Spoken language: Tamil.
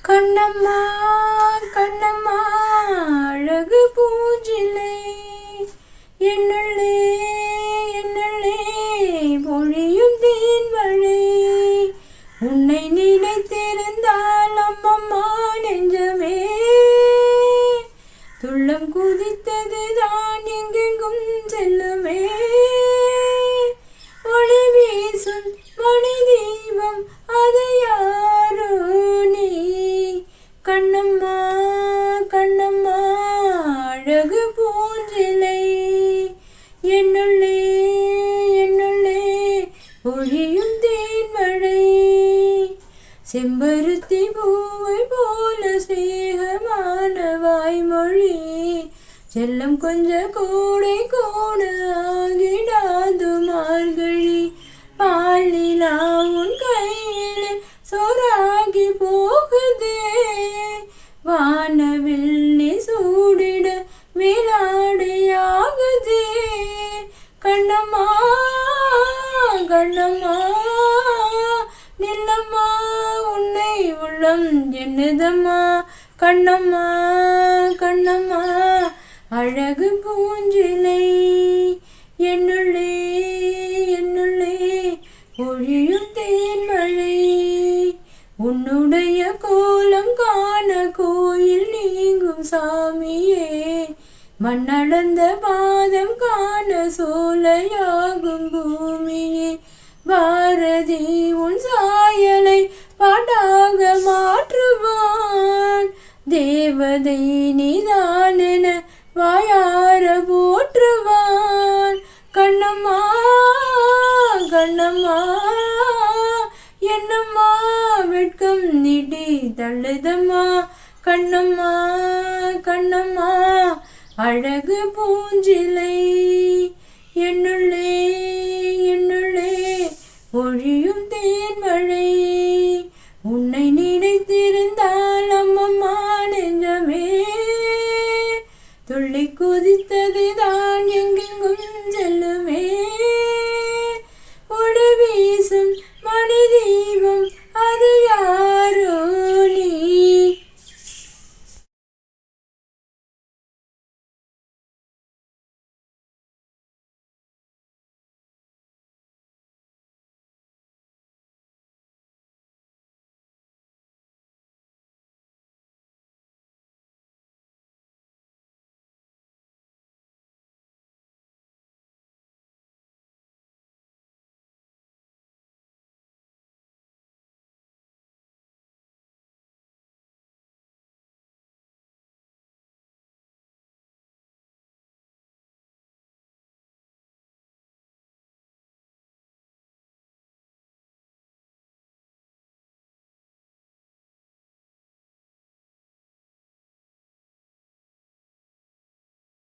கண்ணம்மா கண்ணம்மா அழகு பூஞ்சிலை என்னுள்ளே என்னுள்ளே பொழியும் தேன்மழை உன்னை நினைத்திருந்தால் அம்மம்மா நெஞ்சமே துள்ளம் குதித்தது தான் எங்கெங்கும் செல்லுமே ஒளி வீசும் மணி தீபம் அது யாரோ நீ கண்ணம்மா கண்ணம்மா அழகு பூஞ்சிலை என்னுள்ளே என்னுள்ளே பொழியும் தேன்மழை செம்பருத்தி பூவை போல ஸ்நேகமான வாய்மொழி செல்லம் கொஞ்ச கோடை கோட ஆகிடாது மார்கழி பாலிலா உன் கையில் சோறாகி போகுதே வானவில்லி சூடிட மேலாடையாகுதே கண்ணம்மா கண்ணம்மா நில்லம்மா உன்னை உள்ளம் என்னதம்மா கண்ணம்மா கண்ணம்மா அழகு பூஞ்சிலை என்னுள்ளே என்னுள்ளே பொழியும் தேன்மழை உன்னுடைய கோலம் காண கோயில் நீங்கும் சாமியே மண்ணளந்த பாதம் காண சோலையாகும் பூமியே பாரதி உன் சாயலை பாட்டாக மாற்றுவான் தேவதை நீதானென வாயார போற்றுவான் கண்ணம்மா கண்ணம்மா என்னம்மா வெட்கம் நீட்டி தள்ளுதம்மா கண்ணம்மா கண்ணம்மா அழகு பூஞ்சிலை என்னுள்ளே என்னுள்ளே பொழியும் தேன்மழை உன்னை நினைத்திருந்த